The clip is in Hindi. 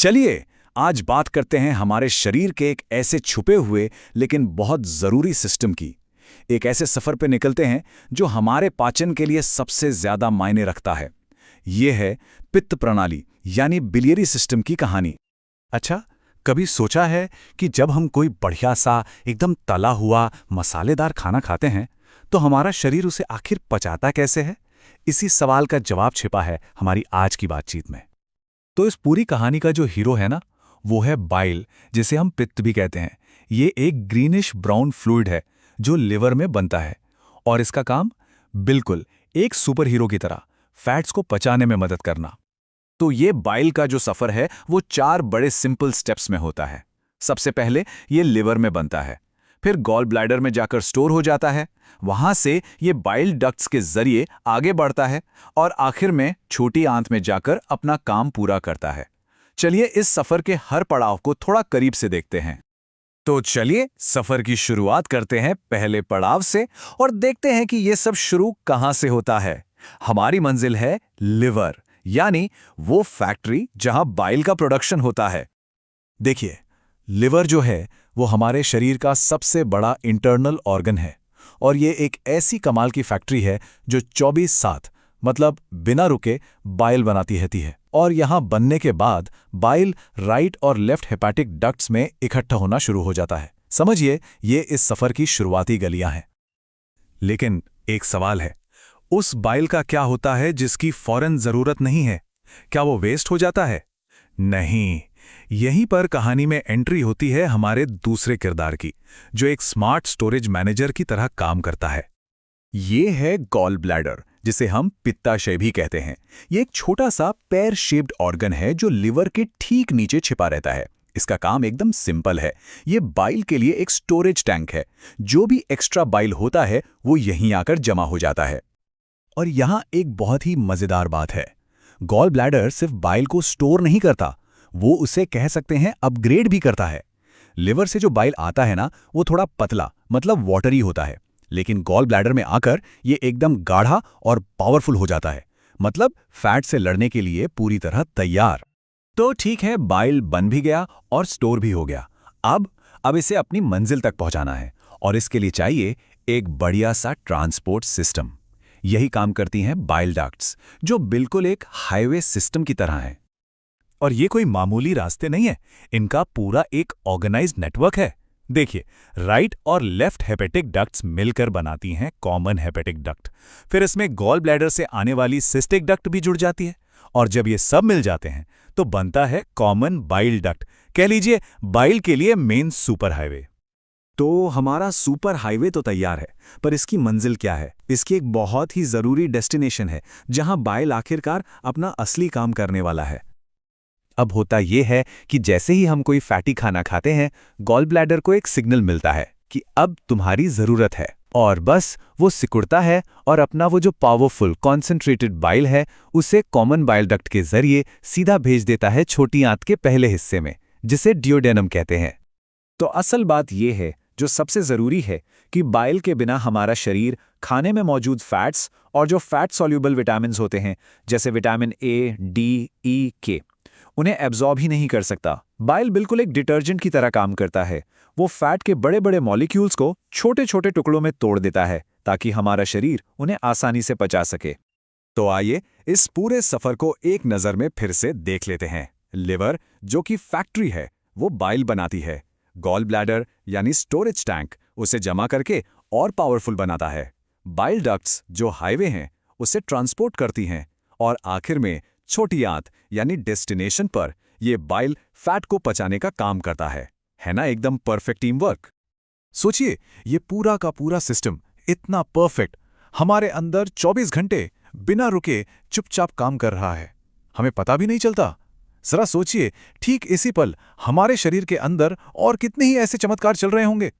चलिए आज बात करते हैं हमारे शरीर के एक ऐसे छुपे हुए लेकिन बहुत ज़रूरी सिस्टम की। एक ऐसे सफ़र पे निकलते हैं जो हमारे पाचन के लिए सबसे ज़्यादा मायने रखता है। ये है पित्त प्रणाली यानी बिलियरी सिस्टम की कहानी। अच्छा, कभी सोचा है कि जब हम कोई बढ़िया सा एकदम तला हुआ मसालेदार खाना खाते हैं तो हमारा शरीर उसे आखिर पचाता कैसे है? इसी सवाल का जवाब छिपा है हमारी आज की बातचीत में। तो इस पूरी कहानी का जो हीरो है ना, वो है बाइल, जिसे हम पित्त भी कहते हैं। ये एक ग्रीनिश ब्राउन फ्लूइड है जो लिवर में बनता है और इसका काम बिल्कुल एक सुपर हीरो की तरह फैट्स को पचाने में मदद करना। तो ये बाइल का जो सफ़र है वो 4 बड़े सिंपल स्टेप्स में होता है। सबसे पहले ये लिवर में बनता है, फिर गॉल ब्लैडर में जाकर स्टोर हो जाता है, वहां से ये बाइल डक्ट्स के जरिए आगे बढ़ता है और आखिर में छोटी आंत में जाकर अपना काम पूरा करता है। चलिए इस सफ़र के हर पड़ाव को थोड़ा करीब से देखते हैं। तो चलिए सफर की शुरुआत करते हैं पहले पड़ाव से और देखते हैं कि ये सब शुरू कहां से होता है। हमारी मंजिल है लिवर, यानी वो फैक्ट्री जहां बाइल का प्रोडक्शन होता है। देखिए, लिवर जो है वो हमारे शरीर का सबसे बड़ा इंटरनल ऑर्गन है और ये एक ऐसी कमाल की फैक्ट्री है जो 24/7 मतलब बिना रुके बाइल बनाती रहती है। और यहाँ बनने के बाद बाइल राइट और लेफ्ट हेपेटिक डक्ट्स में इकट्ठा होना शुरू हो जाता है। समझिए, ये इस सफर की शुरुआती गलियां हैं। लेकिन एक सवाल है, उस बाइल का क्या होता है जिसकी फौरन जरूरत नहीं है? क्या वो वेस्ट हो जाता है? नहीं, यहीं पर कहानी में एंट्री होती है हमारे दूसरे किरदार की, जो एक स्मार्ट स्टोरेज मैनेजर की तरह काम करता है। ये है गॉल ब्लैडर, जिसे हम पित्ताशय भी कहते हैं। ये एक छोटा सा पैर शेप्ड ऑर्गन है जो लिवर के ठीक नीचे छिपा रहता है। इसका काम एकदम सिंपल है। ये बाइल के लिए एक स्टोरेज टैंक है। जो भी एक्स्ट्रा बाइल होता है वो यहीं आकर जमा हो जाता है। और यहाँ एक बहुत ही मजेदार बात है, गॉल ब्लैडर सिर्फ बाइल को स्टोर नहीं करता, वो उसे कह सकते हैं अपग्रेड भी करता है। लिवर से जो बाइल आता है ना, वो थोड़ा पतला मतलब वाटरी होता है, लेकिन गॉल ब्लैडर में आकर ये एकदम गाढ़ा और पावरफुल हो जाता है, मतलब फैट से लड़ने के लिए पूरी तरह तैयार। तो ठीक है, बाइल बन भी गया और स्टोर भी हो गया। अब इसे अपनी मंजिल तक पहुंचाना है और इसके लिए चाहिए एक बढ़िया सा ट्रांसपोर्ट सिस्टम। यही काम करती हैं बाइल डक्ट्स, जो बिल्कुल एक हाईवे सिस्टम की तरह हैं। और ये कोई मामूली रास्ते नहीं है, इनका पूरा एक ऑर्गेनाइज्ड नेटवर्क है। देखिए, राइट और लेफ्ट हेपेटिक डक्ट्स मिलकर बनाती हैं कॉमन हेपेटिक डक्ट। फिर इसमें गॉल ब्लैडर से आने वाली सिस्टिक डक्ट भी जुड़ जाती है और जब ये सब मिल जाते हैं तो बनता है कॉमन बाइल डक्ट। कह लीजिए बाइल के लिए मेन सुपर हाईवे। तो हमारा सुपर हाईवे तो तैयार है, पर इसकी मंजिल क्या है? इसकी एक बहुत ही जरूरी डेस्टिनेशन है जहां बाइल आखिरकार अपना असली काम करने वाला है। अब होता यह है कि जैसे ही हम कोई फैटी खाना खाते हैं, गॉल ब्लैडर को एक सिग्नल मिलता है कि अब तुम्हारी जरूरत है, और बस वो सिकुड़ता है और अपना वो जो पावरफुल कॉन्सेंट्रेटेड बाइल है उसे कॉमन बाइल डक्ट के जरिए सीधा भेज देता है छोटी आंत के पहले हिस्से में, जिसे डियोडेनम कहते हैं। तो असल बात यह है, जो सबसे जरूरी है, कि बाइल के बिना हमारा शरीर खाने में मौजूद फैट्स और जो फैट सॉल्यूबल विटामिन्स होते हैं जैसे विटामिन ए, डी, ई, के, उन्हें एब्जॉर्ब ही नहीं कर सकता। बाइल बिल्कुल एक डिटर्जेंट की तरह काम करता है। वो फैट के बड़े बड़े मॉलिक्यूल्स को छोटे छोटे टुकड़ों में तोड़ देता है ताकि हमारा शरीर उन्हें आसानी से पचा सके। तो आइए इस पूरे सफर को एक नज़र में फिर से देख लेते हैं। लिवर, जो कि फैक्ट्री है, वो बाइल बनाती है। गॉल ब्लैडर यानी स्टोरेज टैंक उसे जमा करके और पावरफुल बनाता है। बाइल डक्ट्स, जो हाईवे हैं, उसे ट्रांसपोर्ट करती हैं और आखिर में छोटी आंत यानी डेस्टिनेशन पर ये बाइल फैट को पचाने का काम करता है ना? एकदम परफेक्ट टीम वर्क। सोचिए, ये पूरा का पूरा सिस्टम इतना परफेक्ट हमारे अंदर 24 घंटे बिना रुके चुपचाप काम कर रहा है, हमें पता भी नहीं चलता। जरा सोचिए, ठीक इसी पल हमारे शरीर के अंदर और कितने ही ऐसे चमत्कार चल रहे होंगे।